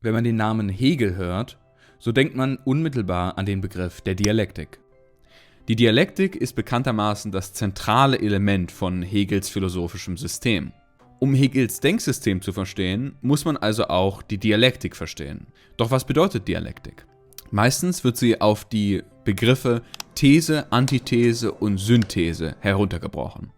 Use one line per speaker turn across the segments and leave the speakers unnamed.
Wenn man den Namen Hegel hört, so denkt man unmittelbar an den Begriff der Dialektik. Die Dialektik ist bekanntermaßen das zentrale Element von Hegels philosophischem System. Um Hegels Denksystem zu verstehen, muss man also auch die Dialektik verstehen. Doch was bedeutet Dialektik? Meistens wird sie auf die Begriffe These, Antithese und Synthese heruntergebrochen.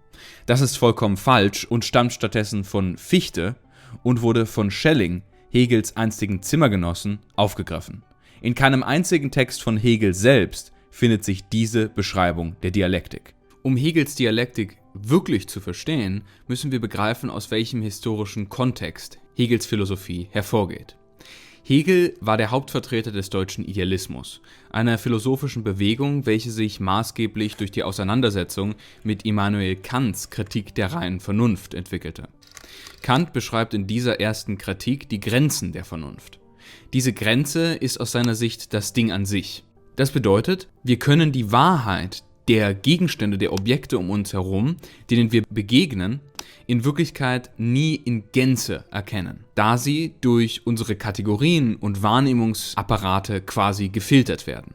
Das ist vollkommen falsch und stammt stattdessen von Fichte und wurde von Schelling, Hegels einstigen Zimmergenossen, aufgegriffen. In keinem einzigen Text von Hegel selbst findet sich diese Beschreibung der Dialektik. Um Hegels Dialektik wirklich zu verstehen, müssen wir begreifen, aus welchem historischen Kontext Hegels Philosophie hervorgeht. Hegel war der Hauptvertreter des deutschen Idealismus, einer philosophischen Bewegung, welche sich maßgeblich durch die Auseinandersetzung mit Immanuel Kants Kritik der reinen Vernunft entwickelte. Kant beschreibt in dieser ersten Kritik die Grenzen der Vernunft. Diese Grenze ist aus seiner Sicht das Ding an sich. Das bedeutet, wir können die Wahrheit der Gegenstände, der Objekte um uns herum, denen wir begegnen, in Wirklichkeit nie in Gänze erkennen, da sie durch unsere Kategorien und Wahrnehmungsapparate quasi gefiltert werden.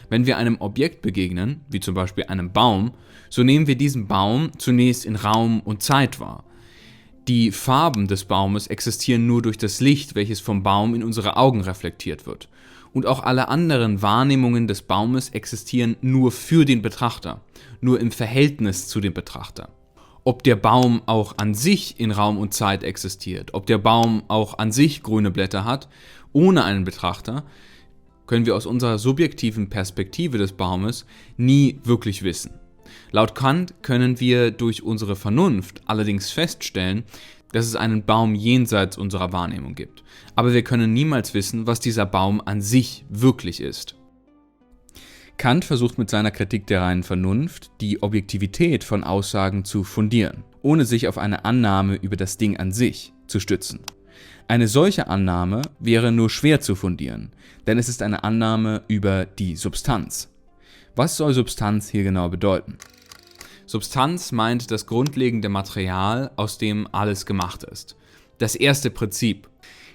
Wenn wir einem Objekt begegnen, wie zum Beispiel einem Baum, so nehmen wir diesen Baum zunächst in Raum und Zeit wahr. Die Farben des Baumes existieren nur durch das Licht, welches vom Baum in unsere Augen reflektiert wird. Und auch alle anderen Wahrnehmungen des Baumes existieren nur für den Betrachter, nur im Verhältnis zu dem Betrachter. Ob der Baum auch an sich in Raum und Zeit existiert, ob der Baum auch an sich grüne Blätter hat, ohne einen Betrachter, können wir aus unserer subjektiven Perspektive des Baumes nie wirklich wissen. Laut Kant können wir durch unsere Vernunft allerdings feststellen, dass es einen Baum jenseits unserer Wahrnehmung gibt. Aber wir können niemals wissen, was dieser Baum an sich wirklich ist. Kant versucht mit seiner Kritik der reinen Vernunft, die Objektivität von Aussagen zu fundieren, ohne sich auf eine Annahme über das Ding an sich zu stützen. Eine solche Annahme wäre nur schwer zu fundieren, denn es ist eine Annahme über die Substanz. Was soll Substanz hier genau bedeuten? Substanz meint das grundlegende Material, aus dem alles gemacht ist. Das erste Prinzip.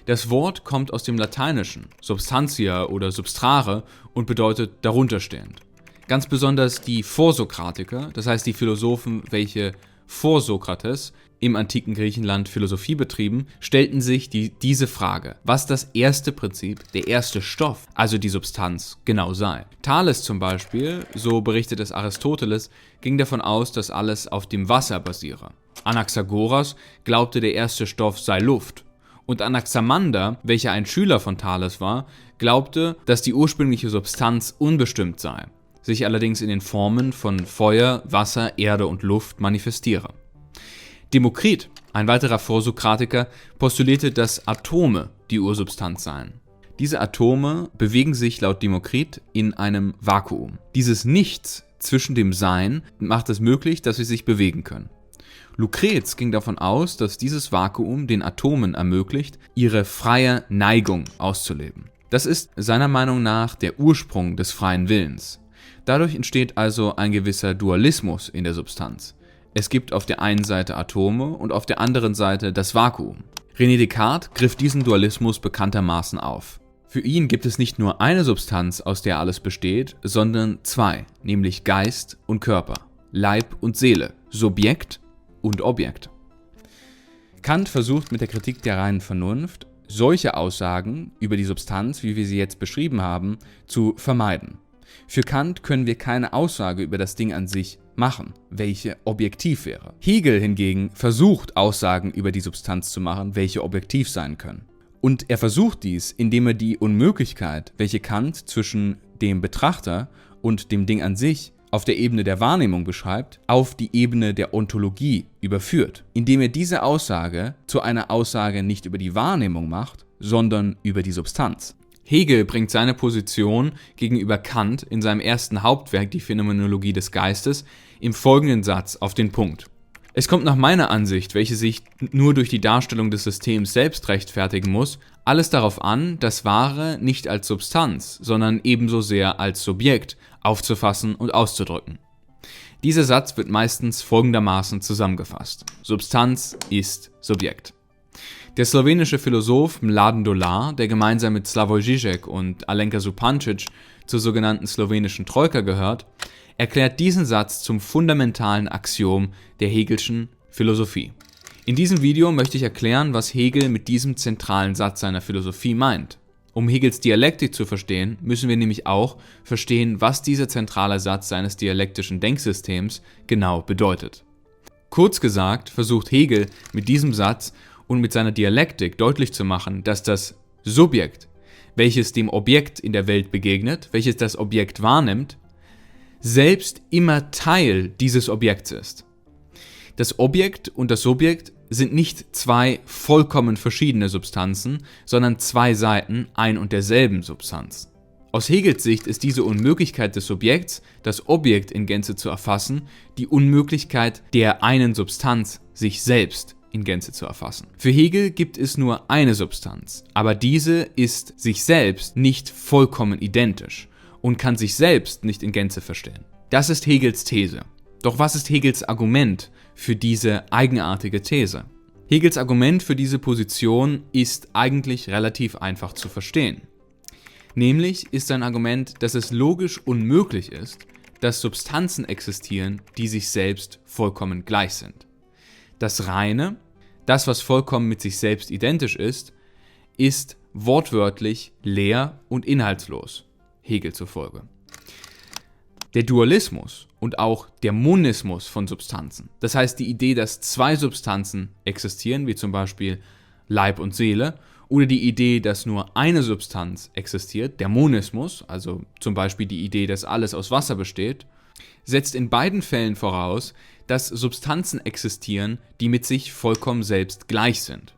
Das Wort kommt aus dem Lateinischen, substantia oder substrare, und bedeutet darunterstehend. Ganz besonders die Vorsokratiker, das heißt die Philosophen, welche vor Sokrates im antiken Griechenland Philosophie betrieben, stellten sich diese Frage, was das erste Prinzip, der erste Stoff, also die Substanz, genau sei. Thales zum Beispiel, so berichtet es Aristoteles, ging davon aus, dass alles auf dem Wasser basiere. Anaxagoras glaubte, der erste Stoff sei Luft. Und Anaximander, welcher ein Schüler von Thales war, glaubte, dass die ursprüngliche Substanz unbestimmt sei, sich allerdings in den Formen von Feuer, Wasser, Erde und Luft manifestiere. Demokrit, ein weiterer Vorsokratiker, postulierte, dass Atome die Ursubstanz seien. Diese Atome bewegen sich laut Demokrit in einem Vakuum. Dieses Nichts zwischen dem Sein macht es möglich, dass sie sich bewegen können. Lucrez ging davon aus, dass dieses Vakuum den Atomen ermöglicht, ihre freie Neigung auszuleben. Das ist seiner Meinung nach der Ursprung des freien Willens. Dadurch entsteht also ein gewisser Dualismus in der Substanz. Es gibt auf der einen Seite Atome und auf der anderen Seite das Vakuum. René Descartes griff diesen Dualismus bekanntermaßen auf. Für ihn gibt es nicht nur eine Substanz, aus der alles besteht, sondern zwei, nämlich Geist und Körper, Leib und Seele, Subjekt und Objekt. Kant versucht mit der Kritik der reinen Vernunft, solche Aussagen über die Substanz, wie wir sie jetzt beschrieben haben, zu vermeiden. Für Kant können wir keine Aussage über das Ding an sich machen, welche objektiv wäre. Hegel hingegen versucht, Aussagen über die Substanz zu machen, welche objektiv sein können. Und er versucht dies, indem er die Unmöglichkeit, welche Kant zwischen dem Betrachter und dem Ding an sich auf der Ebene der Wahrnehmung beschreibt, auf die Ebene der Ontologie überführt, indem er diese Aussage zu einer Aussage nicht über die Wahrnehmung macht, sondern über die Substanz. Hegel bringt seine Position gegenüber Kant in seinem ersten Hauptwerk, die Phänomenologie des Geistes, im folgenden Satz auf den Punkt. Es kommt nach meiner Ansicht, welche sich nur durch die Darstellung des Systems selbst rechtfertigen muss, alles darauf an, das Wahre nicht als Substanz, sondern ebenso sehr als Subjekt aufzufassen und auszudrücken. Dieser Satz wird meistens folgendermaßen zusammengefasst: Substanz ist Subjekt. Der slowenische Philosoph Mladen Dolar, der gemeinsam mit Slavoj Žižek und Alenka Supančić zur sogenannten slowenischen Troika gehört, erklärt diesen Satz zum fundamentalen Axiom der Hegelschen Philosophie. In diesem Video möchte ich erklären, was Hegel mit diesem zentralen Satz seiner Philosophie meint. Um Hegels Dialektik zu verstehen, müssen wir nämlich auch verstehen, was dieser zentrale Satz seines dialektischen Denksystems genau bedeutet. Kurz gesagt versucht Hegel mit diesem Satz und mit seiner Dialektik deutlich zu machen, dass das Subjekt, welches dem Objekt in der Welt begegnet, welches das Objekt wahrnimmt, selbst immer Teil dieses Objekts ist. Das Objekt und das Subjekt sind nicht zwei vollkommen verschiedene Substanzen, sondern zwei Seiten ein und derselben Substanz. Aus Hegels Sicht ist diese Unmöglichkeit des Subjekts, das Objekt in Gänze zu erfassen, die Unmöglichkeit der einen Substanz, sich selbst in Gänze zu erfassen. Für Hegel gibt es nur eine Substanz, aber diese ist sich selbst nicht vollkommen identisch und kann sich selbst nicht in Gänze verstehen. Das ist Hegels These. Doch was ist Hegels Argument für diese eigenartige These? Hegels Argument für diese Position ist eigentlich relativ einfach zu verstehen. Nämlich ist sein Argument, dass es logisch unmöglich ist, dass Substanzen existieren, die sich selbst vollkommen gleich sind. Das Reine, das was vollkommen mit sich selbst identisch ist wortwörtlich leer und inhaltslos, Hegel zufolge. Der Dualismus und auch der Monismus von Substanzen, das heißt die Idee, dass zwei Substanzen existieren, wie zum Beispiel Leib und Seele, oder die Idee, dass nur eine Substanz existiert, der Monismus, also zum Beispiel die Idee, dass alles aus Wasser besteht, setzt in beiden Fällen voraus, dass Substanzen existieren, die mit sich vollkommen selbst gleich sind.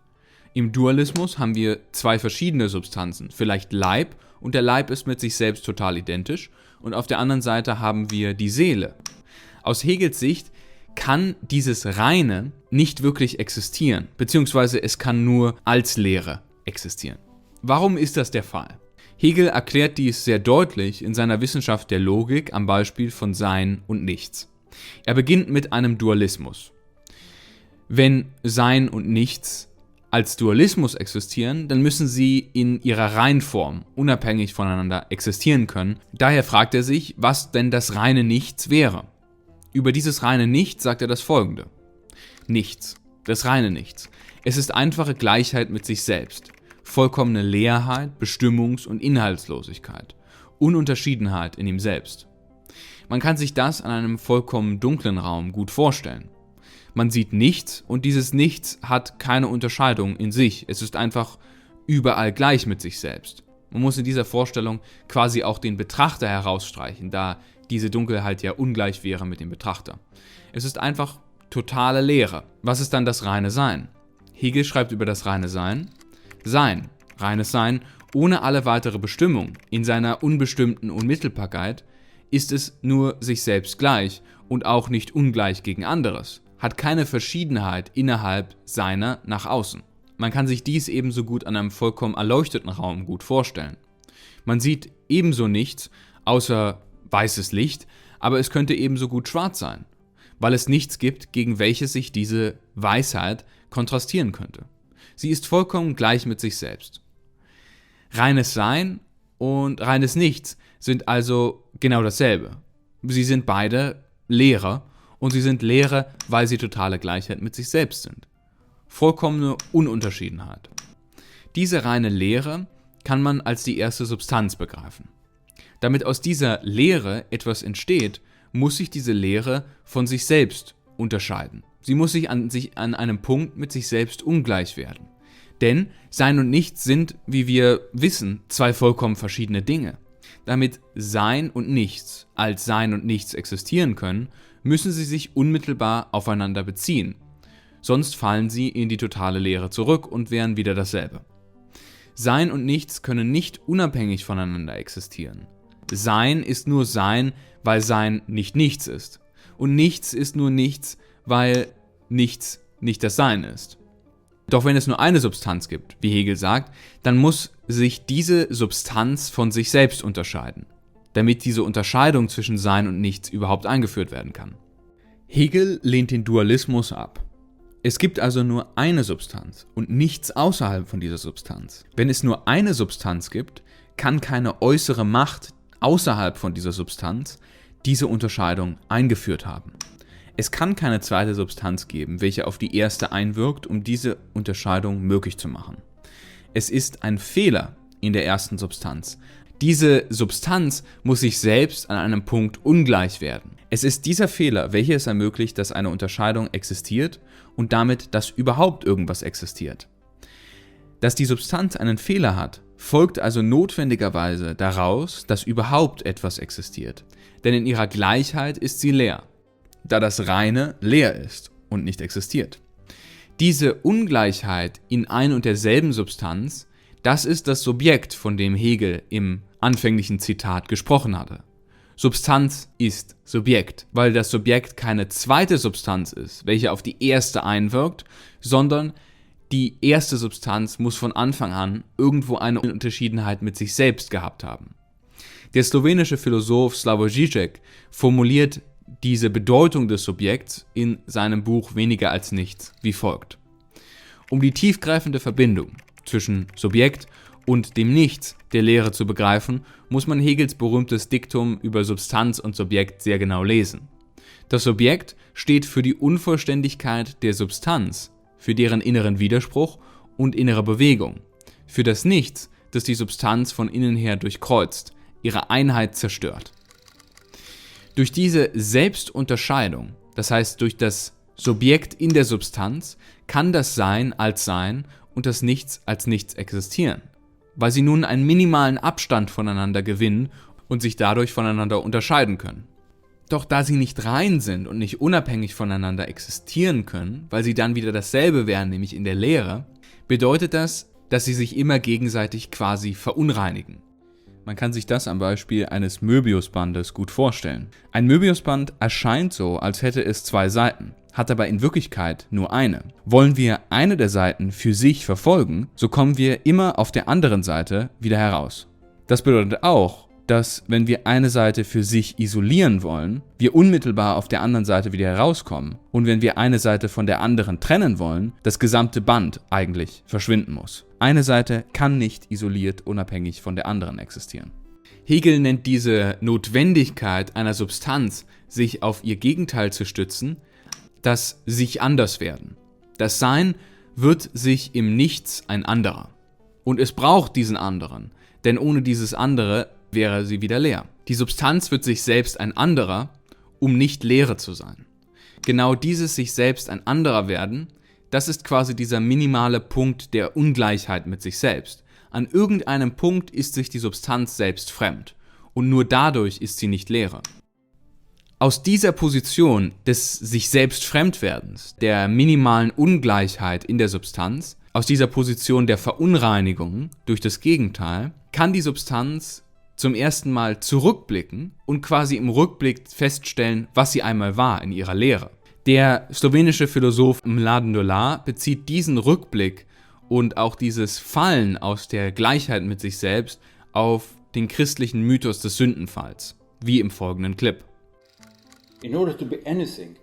Im Dualismus haben wir zwei verschiedene Substanzen, vielleicht Leib, und der Leib ist mit sich selbst total identisch, und auf der anderen Seite haben wir die Seele. Aus Hegels Sicht kann dieses Reine nicht wirklich existieren, beziehungsweise es kann nur als Leere existieren. Warum ist das der Fall? Hegel erklärt dies sehr deutlich in seiner Wissenschaft der Logik am Beispiel von Sein und Nichts. Er beginnt mit einem Dualismus. Wenn Sein und Nichts als Dualismus existieren, dann müssen sie in ihrer Reinform unabhängig voneinander existieren können. Daher fragt er sich, was denn das reine Nichts wäre. Über dieses reine Nichts sagt er das Folgende. Nichts, das reine Nichts. Es ist einfache Gleichheit mit sich selbst, vollkommene Leerheit, Bestimmungs- und Inhaltslosigkeit, Ununterschiedenheit in ihm selbst. Man kann sich das an einem vollkommen dunklen Raum gut vorstellen. Man sieht nichts und dieses Nichts hat keine Unterscheidung in sich. Es ist einfach überall gleich mit sich selbst. Man muss in dieser Vorstellung quasi auch den Betrachter herausstreichen, da diese Dunkelheit ja ungleich wäre mit dem Betrachter. Es ist einfach totale Leere. Was ist dann das reine Sein? Hegel schreibt über das reine Sein: Sein, reines Sein, ohne alle weitere Bestimmung, in seiner unbestimmten Unmittelbarkeit, ist es nur sich selbst gleich und auch nicht ungleich gegen anderes, hat keine Verschiedenheit innerhalb seiner nach außen. Man kann sich dies ebenso gut an einem vollkommen erleuchteten Raum gut vorstellen. Man sieht ebenso nichts, außer weißes Licht, aber es könnte ebenso gut schwarz sein, weil es nichts gibt, gegen welches sich diese Weisheit kontrastieren könnte. Sie ist vollkommen gleich mit sich selbst. Reines Sein und reines Nichts sind also genau dasselbe. Sie sind beide Leere und sie sind Leere, weil sie totale Gleichheit mit sich selbst sind. Vollkommene Ununterschiedenheit. Diese reine Leere kann man als die erste Substanz begreifen. Damit aus dieser Leere etwas entsteht, muss sich diese Leere von sich selbst unterscheiden. Sie muss sich an einem Punkt mit sich selbst ungleich werden. Denn Sein und Nichts sind, wie wir wissen, zwei vollkommen verschiedene Dinge. Damit Sein und Nichts als Sein und Nichts existieren können, müssen sie sich unmittelbar aufeinander beziehen. Sonst fallen sie in die totale Leere zurück und wären wieder dasselbe. Sein und Nichts können nicht unabhängig voneinander existieren. Sein ist nur Sein, weil Sein nicht Nichts ist. Und Nichts ist nur Nichts, weil Nichts nicht das Sein ist. Doch wenn es nur eine Substanz gibt, wie Hegel sagt, dann muss sich diese Substanz von sich selbst unterscheiden, damit diese Unterscheidung zwischen Sein und Nichts überhaupt eingeführt werden kann. Hegel lehnt den Dualismus ab. Es gibt also nur eine Substanz und nichts außerhalb von dieser Substanz. Wenn es nur eine Substanz gibt, kann keine äußere Macht außerhalb von dieser Substanz diese Unterscheidung eingeführt haben. Es kann keine zweite Substanz geben, welche auf die erste einwirkt, um diese Unterscheidung möglich zu machen. Es ist ein Fehler in der ersten Substanz. Diese Substanz muss sich selbst an einem Punkt ungleich werden. Es ist dieser Fehler, welcher es ermöglicht, dass eine Unterscheidung existiert und damit, dass überhaupt irgendwas existiert. Dass die Substanz einen Fehler hat, folgt also notwendigerweise daraus, dass überhaupt etwas existiert. Denn in ihrer Gleichheit ist sie leer, da das Reine leer ist und nicht existiert. Diese Ungleichheit in ein und derselben Substanz, das ist das Subjekt, von dem Hegel im anfänglichen Zitat gesprochen hatte. Substanz ist Subjekt, weil das Subjekt keine zweite Substanz ist, welche auf die erste einwirkt, sondern die erste Substanz muss von Anfang an irgendwo eine Unterschiedenheit mit sich selbst gehabt haben. Der slowenische Philosoph Slavoj Žižek formuliert diese Bedeutung des Subjekts in seinem Buch Weniger als nichts wie folgt. Um die tiefgreifende Verbindung zwischen Subjekt und dem Nichts der Lehre zu begreifen, muss man Hegels berühmtes Diktum über Substanz und Subjekt sehr genau lesen. Das Subjekt steht für die Unvollständigkeit der Substanz, für deren inneren Widerspruch und innere Bewegung, für das Nichts, das die Substanz von innen her durchkreuzt, ihre Einheit zerstört. Durch diese Selbstunterscheidung, das heißt durch das Subjekt in der Substanz, kann das Sein als Sein und das Nichts als Nichts existieren, weil sie nun einen minimalen Abstand voneinander gewinnen und sich dadurch voneinander unterscheiden können. Doch da sie nicht rein sind und nicht unabhängig voneinander existieren können, weil sie dann wieder dasselbe wären, nämlich in der Leere, bedeutet das, dass sie sich immer gegenseitig quasi verunreinigen. Man kann sich das am Beispiel eines Möbiusbandes gut vorstellen. Ein Möbiusband erscheint so, als hätte es zwei Seiten, hat aber in Wirklichkeit nur eine. Wollen wir eine der Seiten für sich verfolgen, so kommen wir immer auf der anderen Seite wieder heraus. Das bedeutet auch, dass wenn wir eine Seite für sich isolieren wollen, wir unmittelbar auf der anderen Seite wieder herauskommen und wenn wir eine Seite von der anderen trennen wollen, das gesamte Band eigentlich verschwinden muss. Eine Seite kann nicht isoliert unabhängig von der anderen existieren. Hegel nennt diese Notwendigkeit einer Substanz, sich auf ihr Gegenteil zu stützen, das sich anders werden. Das Sein wird sich im Nichts ein anderer. Und es braucht diesen anderen, denn ohne dieses andere wäre sie wieder leer. Die Substanz wird sich selbst ein anderer, um nicht Leere zu sein. Genau dieses sich selbst ein anderer werden, das ist quasi dieser minimale Punkt der Ungleichheit mit sich selbst. An irgendeinem Punkt ist sich die Substanz selbst fremd und nur dadurch ist sie nicht Leere. Aus dieser Position des sich selbst Fremdwerdens, der minimalen Ungleichheit in der Substanz, aus dieser Position der Verunreinigung durch das Gegenteil, kann die Substanz zum ersten Mal zurückblicken und quasi im Rückblick feststellen, was sie einmal war in ihrer Lehre. Der slowenische Philosoph Mladen Dolar bezieht diesen Rückblick und auch dieses Fallen aus der Gleichheit mit sich selbst auf den christlichen Mythos des Sündenfalls, wie im folgenden Clip.
In order to be anything,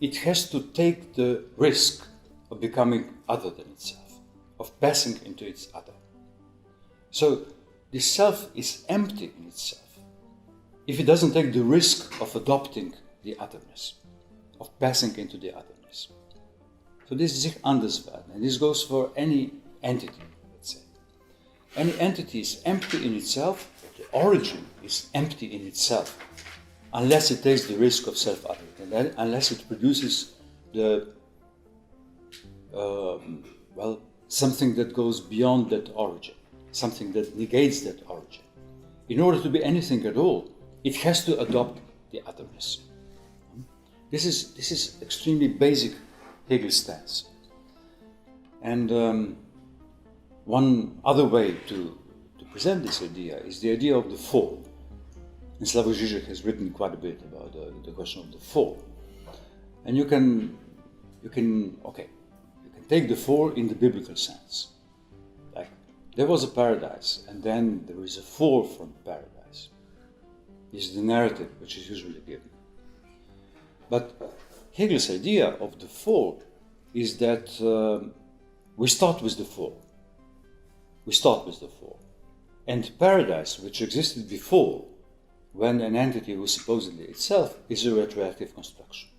it has to take the risk of becoming other than itself, of passing into its other. So, the self is empty in itself if it doesn't take the risk of adopting the otherness, of passing into the otherness. So this is sich anders werden, and this goes for any entity, let's say. Any entity is empty in itself, but the origin is empty in itself, unless it takes the risk of self-other, unless it produces the something that goes beyond that origin. Something that negates that origin. In order to be anything at all, it has to adopt the otherness. This is extremely basic Hegel stance. And one other way to present this idea is the idea of the fall. And Slavoj Žižek has written quite a bit about the question of the fall. And you can take the fall in the biblical sense. There was a paradise, and then there is a fall from paradise. This is the narrative which is usually given. But Hegel's idea of the fall is that we start with the fall. We start with the fall. And paradise, which existed before, when an entity was supposedly itself, is a retroactive construction.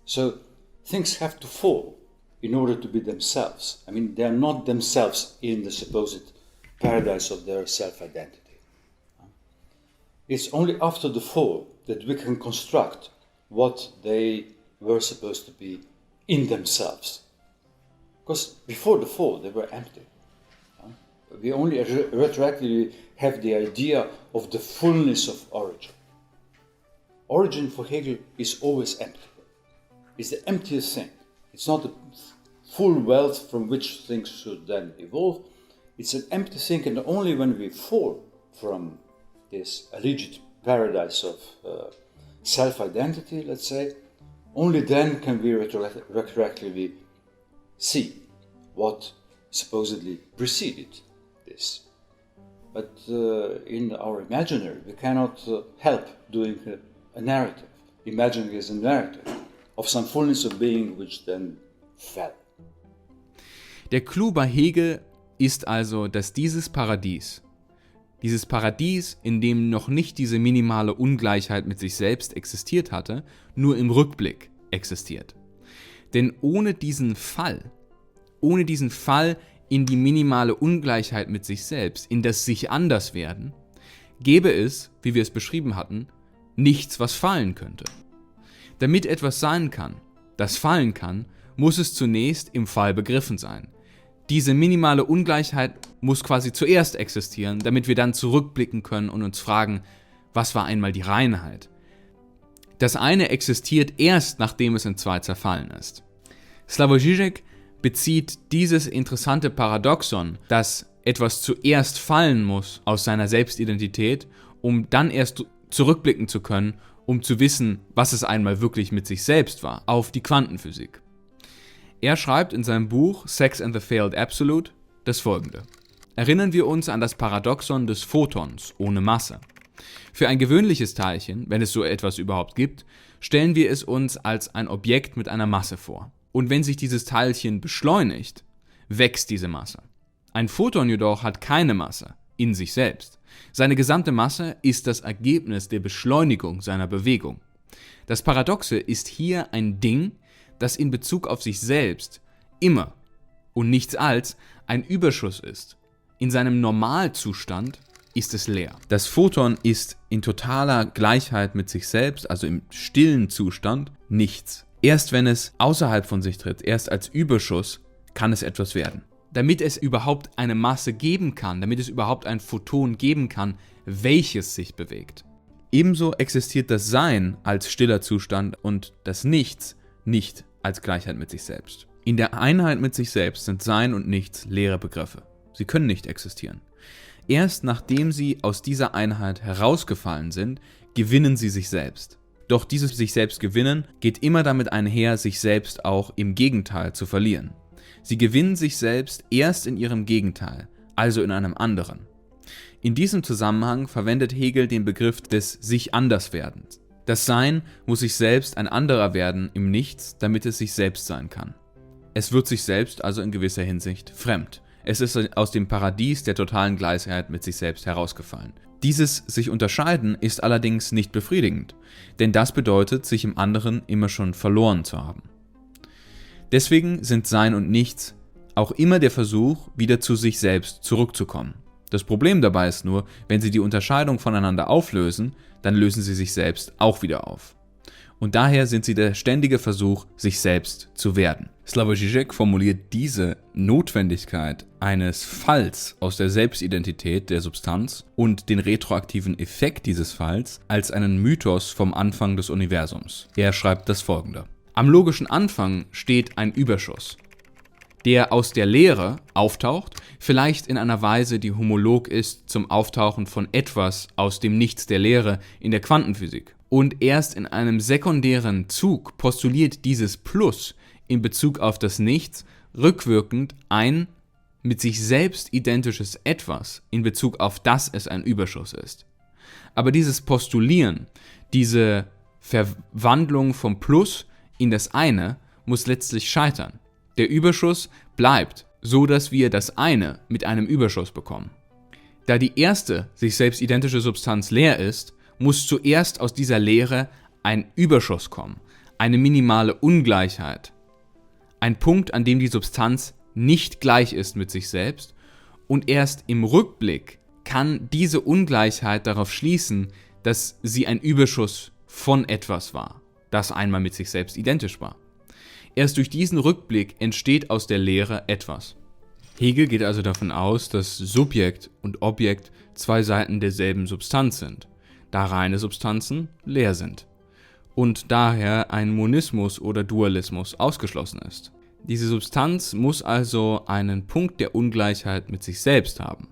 So things have to fall in order to be themselves. I mean, they are not themselves in the supposed paradise of their self-identity. It's only after the fall that we can construct what they were supposed to be in themselves. Because before the fall, they were empty. We only retroactively have the idea of the fullness of origin. Origin for Hegel is always empty. It's the emptiest thing. It's not the full wealth from which things should then evolve. It's an empty thing, and only when we fall from this alleged paradise of self-identity, let's say, only then can we retroactively see what supposedly preceded this. But in our imaginary, we cannot help doing a narrative, imagining as a narrative of some fullness of being which then fell.
Der Clou bei Hegel ist also, dass dieses Paradies, in dem noch nicht diese minimale Ungleichheit mit sich selbst existiert hatte, nur im Rückblick existiert. Denn ohne diesen Fall in die minimale Ungleichheit mit sich selbst, in das sich anders werden, gäbe es, wie wir es beschrieben hatten, nichts, was fallen könnte. Damit etwas sein kann, das fallen kann, muss es zunächst im Fall begriffen sein. Diese minimale Ungleichheit muss quasi zuerst existieren, damit wir dann zurückblicken können und uns fragen, was war einmal die Reinheit? Das eine existiert erst, nachdem es in zwei zerfallen ist. Slavoj Žižek bezieht dieses interessante Paradoxon, dass etwas zuerst fallen muss aus seiner Selbstidentität, um dann erst zurückblicken zu können, um zu wissen, was es einmal wirklich mit sich selbst war, auf die Quantenphysik. Er schreibt in seinem Buch Sex and the Failed Absolute das Folgende. Erinnern wir uns an das Paradoxon des Photons ohne Masse. Für ein gewöhnliches Teilchen, wenn es so etwas überhaupt gibt, stellen wir es uns als ein Objekt mit einer Masse vor. Und wenn sich dieses Teilchen beschleunigt, wächst diese Masse. Ein Photon jedoch hat keine Masse in sich selbst. Seine gesamte Masse ist das Ergebnis der Beschleunigung seiner Bewegung. Das Paradoxe ist hier ein Ding, das in Bezug auf sich selbst immer und nichts als ein Überschuss ist. In seinem Normalzustand ist es leer. Das Photon ist in totaler Gleichheit mit sich selbst, also im stillen Zustand, nichts. Erst wenn es außerhalb von sich tritt, erst als Überschuss, kann es etwas werden. Damit es überhaupt eine Masse geben kann, damit es überhaupt ein Photon geben kann, welches sich bewegt. Ebenso existiert das Sein als stiller Zustand und das Nichts nicht als Gleichheit mit sich selbst. In der Einheit mit sich selbst sind Sein und Nichts leere Begriffe. Sie können nicht existieren. Erst nachdem sie aus dieser Einheit herausgefallen sind, gewinnen sie sich selbst. Doch dieses sich selbst gewinnen geht immer damit einher, sich selbst auch im Gegenteil zu verlieren. Sie gewinnen sich selbst erst in ihrem Gegenteil, also in einem anderen. In diesem Zusammenhang verwendet Hegel den Begriff des Sich-Anders-Werdens. Das Sein muss sich selbst ein anderer werden im Nichts, damit es sich selbst sein kann. Es wird sich selbst also in gewisser Hinsicht fremd. Es ist aus dem Paradies der totalen Gleichheit mit sich selbst herausgefallen. Dieses sich unterscheiden ist allerdings nicht befriedigend, denn das bedeutet, sich im anderen immer schon verloren zu haben. Deswegen sind Sein und Nichts auch immer der Versuch, wieder zu sich selbst zurückzukommen. Das Problem dabei ist nur, wenn sie die Unterscheidung voneinander auflösen, dann lösen sie sich selbst auch wieder auf. Und daher sind sie der ständige Versuch, sich selbst zu werden. Slavoj Žižek formuliert diese Notwendigkeit eines Falls aus der Selbstidentität der Substanz und den retroaktiven Effekt dieses Falls als einen Mythos vom Anfang des Universums. Er schreibt das Folgende. Am logischen Anfang steht ein Überschuss, der aus der Leere auftaucht, vielleicht in einer Weise, die homolog ist zum Auftauchen von etwas aus dem Nichts der Leere in der Quantenphysik. Und erst in einem sekundären Zug postuliert dieses Plus in Bezug auf das Nichts rückwirkend ein mit sich selbst identisches Etwas in Bezug auf das es ein Überschuss ist. Aber dieses Postulieren, diese Verwandlung vom Plus in das eine, muss letztlich scheitern. Der Überschuss bleibt, so dass wir das eine mit einem Überschuss bekommen. Da die erste sich selbst identische Substanz leer ist, muss zuerst aus dieser Leere ein Überschuss kommen, eine minimale Ungleichheit. Ein Punkt, an dem die Substanz nicht gleich ist mit sich selbst, und erst im Rückblick kann diese Ungleichheit darauf schließen, dass sie ein Überschuss von etwas war, das einmal mit sich selbst identisch war. Erst durch diesen Rückblick entsteht aus der Leere etwas. Hegel geht also davon aus, dass Subjekt und Objekt zwei Seiten derselben Substanz sind, da reine Substanzen leer sind und daher ein Monismus oder Dualismus ausgeschlossen ist. Diese Substanz muss also einen Punkt der Ungleichheit mit sich selbst haben.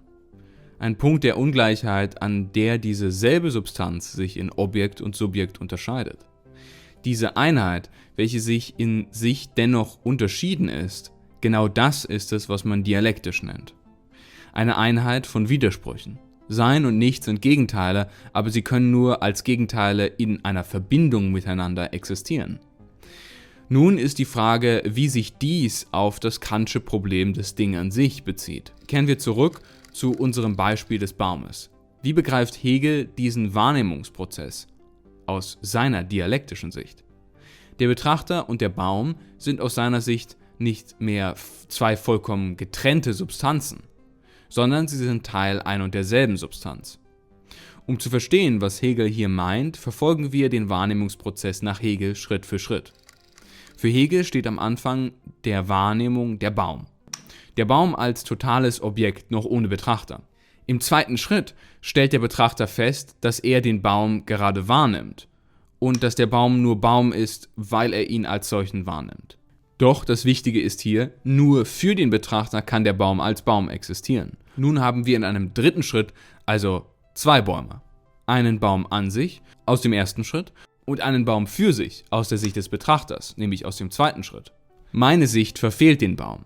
Ein Punkt der Ungleichheit, an der diese selbe Substanz sich in Objekt und Subjekt unterscheidet. Diese Einheit, welche sich in sich dennoch unterschieden ist, genau das ist es, was man dialektisch nennt. Eine Einheit von Widersprüchen. Sein und Nichts sind Gegenteile, aber sie können nur als Gegenteile in einer Verbindung miteinander existieren. Nun ist die Frage, wie sich dies auf das Kantsche Problem des Ding an sich bezieht. Kehren wir zurück zu unserem Beispiel des Baumes. Wie begreift Hegel diesen Wahrnehmungsprozess aus seiner dialektischen Sicht? Der Betrachter und der Baum sind aus seiner Sicht nicht mehr zwei vollkommen getrennte Substanzen, sondern sie sind Teil ein und derselben Substanz. Um zu verstehen, was Hegel hier meint, verfolgen wir den Wahrnehmungsprozess nach Hegel Schritt für Schritt. Für Hegel steht am Anfang der Wahrnehmung der Baum. Der Baum als totales Objekt, noch ohne Betrachter. Im zweiten Schritt stellt der Betrachter fest, dass er den Baum gerade wahrnimmt und dass der Baum nur Baum ist, weil er ihn als solchen wahrnimmt. Doch das Wichtige ist hier, nur für den Betrachter kann der Baum als Baum existieren. Nun haben wir in einem dritten Schritt also zwei Bäume. Einen Baum an sich, aus dem ersten Schritt, und einen Baum für sich, aus der Sicht des Betrachters, nämlich aus dem zweiten Schritt. Meine Sicht verfehlt den Baum.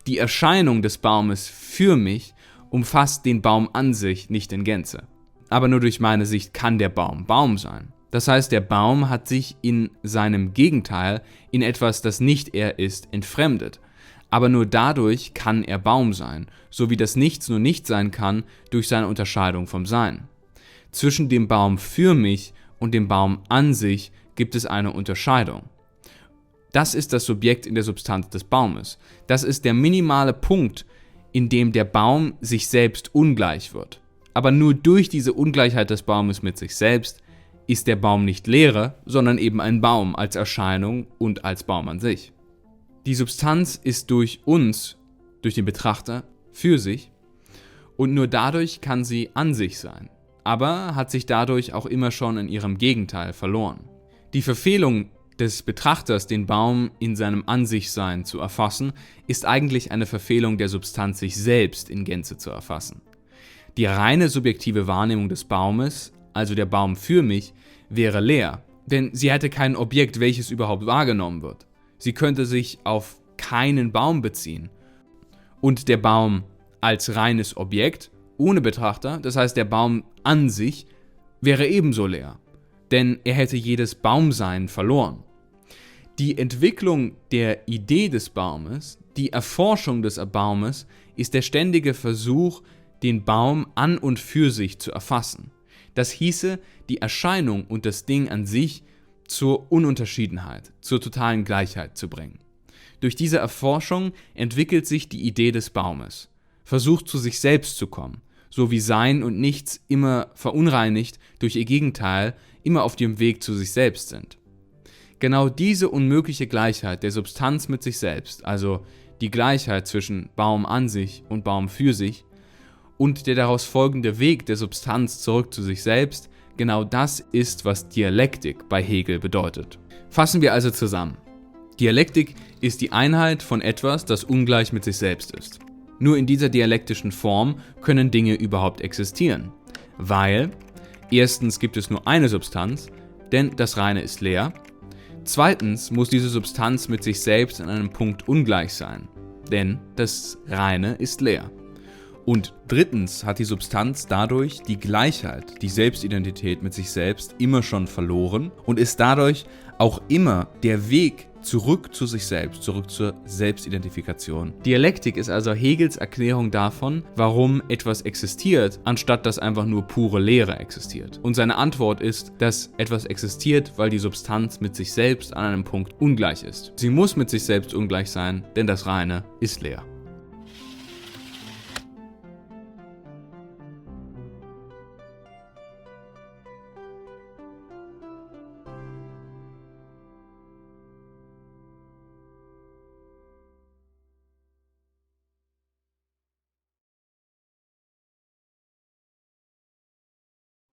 Die Erscheinung des Baumes für mich umfasst den Baum an sich nicht in Gänze. Aber nur durch meine Sicht kann der Baum Baum sein. Das heißt, der Baum hat sich in seinem Gegenteil in etwas, das nicht er ist, entfremdet. Aber nur dadurch kann er Baum sein, so wie das Nichts nur nicht sein kann durch seine Unterscheidung vom Sein. Zwischen dem Baum für mich und dem Baum an sich gibt es eine Unterscheidung. Das ist das Subjekt in der Substanz des Baumes. Das ist der minimale Punkt, in dem der Baum sich selbst ungleich wird. Aber nur durch diese Ungleichheit des Baumes mit sich selbst ist der Baum nicht Leere, sondern eben ein Baum als Erscheinung und als Baum an sich. Die Substanz ist durch uns, durch den Betrachter, für sich und nur dadurch kann sie an sich sein, aber hat sich dadurch auch immer schon in ihrem Gegenteil verloren. Die Verfehlung des Betrachters, den Baum in seinem An-sich-Sein zu erfassen, ist eigentlich eine Verfehlung der Substanz, sich selbst in Gänze zu erfassen. Die reine subjektive Wahrnehmung des Baumes, also der Baum für mich, wäre leer, denn sie hätte kein Objekt, welches überhaupt wahrgenommen wird. Sie könnte sich auf keinen Baum beziehen. Und der Baum als reines Objekt, ohne Betrachter, das heißt der Baum an sich, wäre ebenso leer, denn er hätte jedes Baumsein verloren. Die Entwicklung der Idee des Baumes, die Erforschung des Baumes, ist der ständige Versuch, den Baum an und für sich zu erfassen. Das hieße, die Erscheinung und das Ding an sich zur Ununterschiedenheit, zur totalen Gleichheit zu bringen. Durch diese Erforschung entwickelt sich die Idee des Baumes, versucht zu sich selbst zu kommen, so wie Sein und Nichts immer verunreinigt durch ihr Gegenteil immer auf dem Weg zu sich selbst sind. Genau diese unmögliche Gleichheit der Substanz mit sich selbst, also die Gleichheit zwischen Baum an sich und Baum für sich und der daraus folgende Weg der Substanz zurück zu sich selbst, genau das ist, was Dialektik bei Hegel bedeutet. Fassen wir also zusammen. Dialektik ist die Einheit von etwas, das ungleich mit sich selbst ist. Nur in dieser dialektischen Form können Dinge überhaupt existieren, weil erstens gibt es nur eine Substanz, denn das Reine ist leer. Zweitens muss diese Substanz mit sich selbst an einem Punkt ungleich sein, denn das Reine ist leer. Und drittens hat die Substanz dadurch die Gleichheit, die Selbstidentität mit sich selbst immer schon verloren und ist dadurch auch immer der Weg zurück zu sich selbst, zurück zur Selbstidentifikation. Dialektik ist also Hegels Erklärung davon, warum etwas existiert, anstatt dass einfach nur pure Leere existiert. Und seine Antwort ist, dass etwas existiert, weil die Substanz mit sich selbst an einem Punkt ungleich ist. Sie muss mit sich selbst ungleich sein, denn das Reine ist leer.